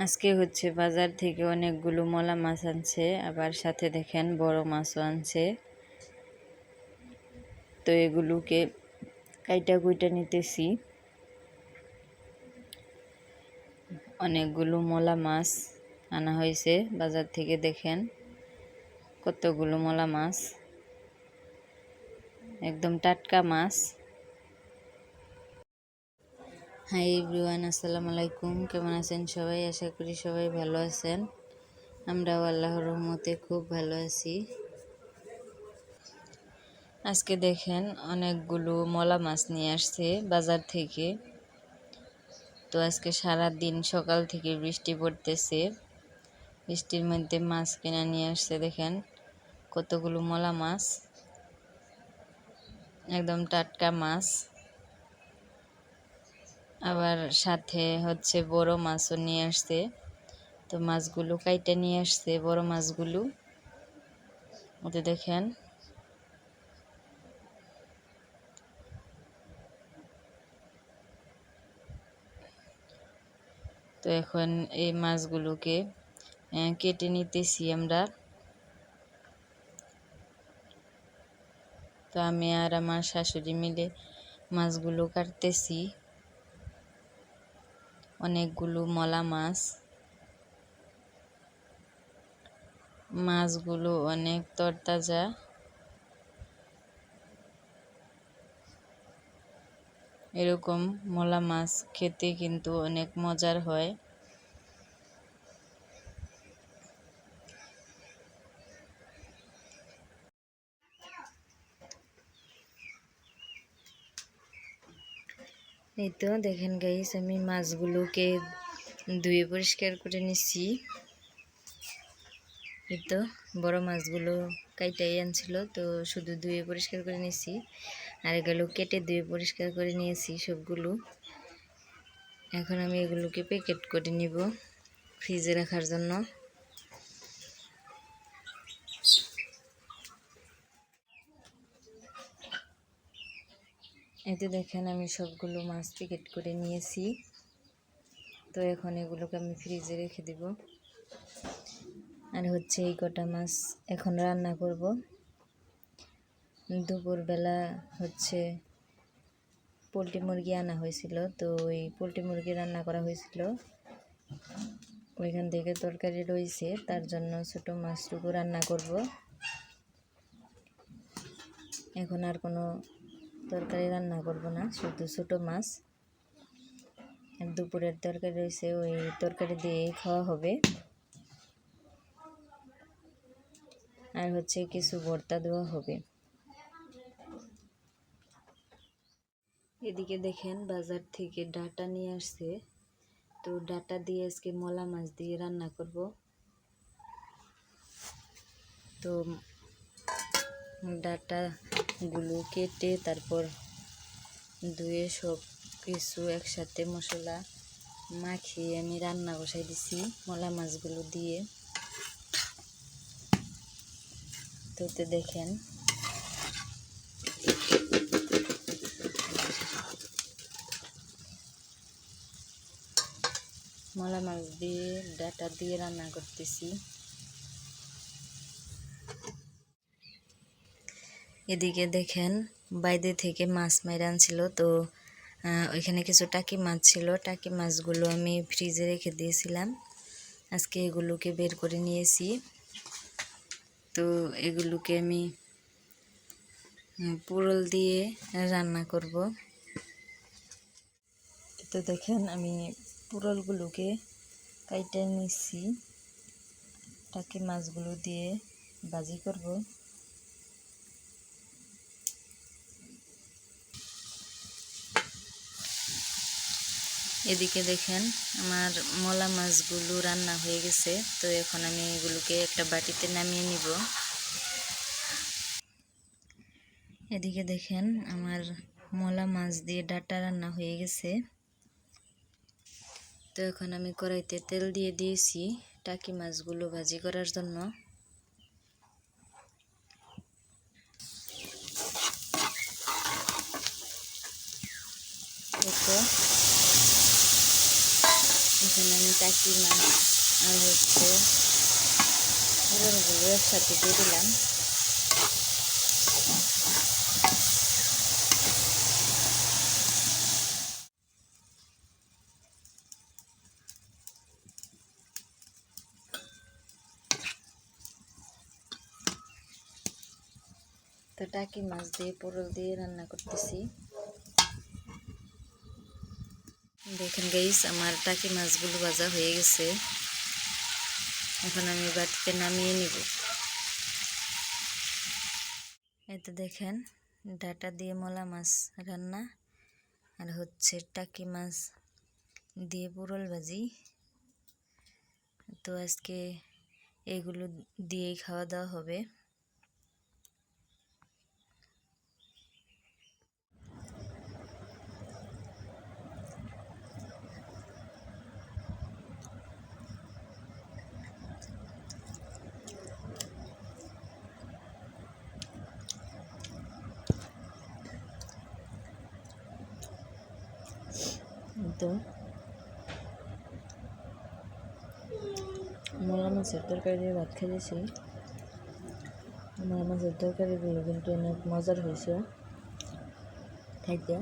আজকে হচ্ছে বাজার থেকে অনেকগুলো মলা মাছ আনছে, আবার সাথে দেখেন বড় মাছও আনছে। তো এগুলোকে কাইটা কুইটা নিতেছি। অনেকগুলো মলা মাছ আনা হয়েছে বাজার থেকে, দেখেন কতগুলো মলা মাছ, একদম টাটকা মাছ। হাই এভরিওয়ান, আসসালামু আলাইকুম। কেমন আছেন সবাই? আশা করি সবাই ভালো আছেন। আমরাও আল্লাহর রহমতে খুব ভালো আছি। আজকে দেখেন অনেকগুলো মলা মাছ নিয়ে আসছে বাজার থেকে। তো আজকে সারা দিন সকাল থেকে বৃষ্টি পড়তেছে, বৃষ্টির মধ্যে মাছ কিনে নিয়ে আসছে। দেখেন কতগুলো মলা মাছ, একদম টাটকা মাছ। আবার সাথে হচ্ছে বড় মাছও নিয়ে আসছে। তো মাছগুলো কাইটা নিয়ে আসছে, বড় মাছগুলো। ওতে দেখেন তো এখন এই মাছগুলোকে কেটে নিতেছি আমরা। তো আমি আর আমার শাশুড়ি মিলে মাছগুলো কাটতেছি। অনেকগুলো মলা মাছ, মাছগুলো অনেক তরতাজা। এরকম মলা মাছ খেতে কিন্তু অনেক মজার হয়। এই তো দেখেন গাইস, আমি মাছগুলোকে ধুয়ে পরিষ্কার করে নিচ্ছি। এই তো বড় মাছগুলো কাইটাই আনছিল, তো শুধু ধুয়ে পরিষ্কার করে নিচ্ছি। আর এগুলো কেটে ধুয়ে পরিষ্কার করে নিয়েছি সবগুলো। এখন আমি এগুলোকে প্যাকেট করে নিব ফ্রিজে রাখার জন্য। এতে দেখেন আমি সবগুলো মাছ প্যাকেট করে নিয়েছি। তো এখন এগুলোকে আমি ফ্রিজে রেখে দিব। আর হচ্ছে এই কটা মাছ এখন রান্না করব। দুপুরবেলা হচ্ছে পোলট্রি মুরগি আনা হয়েছিল, তো ওই পোলট্রি মুরগি রান্না করা হয়েছিল। ওইখান থেকে তরকারি রয়েছে, তার জন্য ছোটো মাছটুকু রান্না করব। এখন আর কোনো তরকারি রান্না করব না, শুধু ছোটো মাছ। আর দুপুরের তরকারি রয়েছে, ওই তরকারি দিয়েই খাওয়া হবে। আর হচ্ছে কিছু ভর্তা দেওয়া হবে। এদিকে দেখেন বাজার থেকে ডাঁটা নিয়ে আসছে, তো ডাঁটা দিয়ে আজকে মলা মাছ দিয়ে রান্না করব। তো ডাঁটাগুলো কেটে তারপর ধুয়ে সব কিছু একসাথে মশলা মাখিয়ে আমি রান্না বসাই দিছি মলা মাছগুলো দিয়ে। তো দেখেন মলা মাছ দিয়ে ডাঁটা দিয়ে রান্না করতেছি। এদিকে দেখেন বাইরে থেকে মাছ মাইরা আনছিল, তো ওইখানে কিছু টাকি মাছ ছিল। টাকি মাছগুলো আমি ফ্রিজে রেখে দিয়েছিলাম, আজকে এগুলোকে বের করে নিয়েছি। তো এগুলোকে আমি পোড়ল দিয়ে রান্না করব। তো দেখেন আমি পোড়লগুলোকে কাইটে নিচ্ছি, টাকি মাছগুলো দিয়ে ভাজি করব। এদিকে দেখেন আমার মলা মাছগুলো রান্না হয়ে গেছে, তো এখন আমি এগুলোকে একটা বাটিতে নামিয়ে নিব। এদিকে দেখেন আমার মলা মাছ দিয়ে ডাঁটা রান্না হয়ে গেছে। তো এখন আমি কড়াইতে তেল দিয়ে দিয়েছি টাকি মাছগুলো ভাজি করার জন্য। এখানে আমি টাকি মাছ আর হচ্ছে পুরোগুলো একসাথে দিয়ে দিলাম। তো টাকি মাছ দিয়ে পোড়ল দিয়ে রান্না করতেছি। দেখেন গাইস, আমার টাকি মাছগুলো ভাজা হয়ে গেছে। এখন আমি বাটিতে নামিয়ে নিব। এতে দেখেন ডাটা দিয়ে মলা মাছ রান্না আর হচ্ছে টাকি মাছ দিয়ে পোড়ল ভাজি। তো আজকে এগুলো দিয়েই খাওয়া দাওয়া হবে। তো মলা মাছের তরকারি দিয়ে ভাত খেয়েছি। মলা মাছের তরকারিগুলো কিন্তু অনেক মজার হয়েছে খাইতে।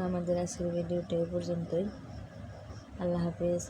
আমাদের আজকের ভিডিওটা এই পর্যন্তই। আল্লাহ হাফেজ।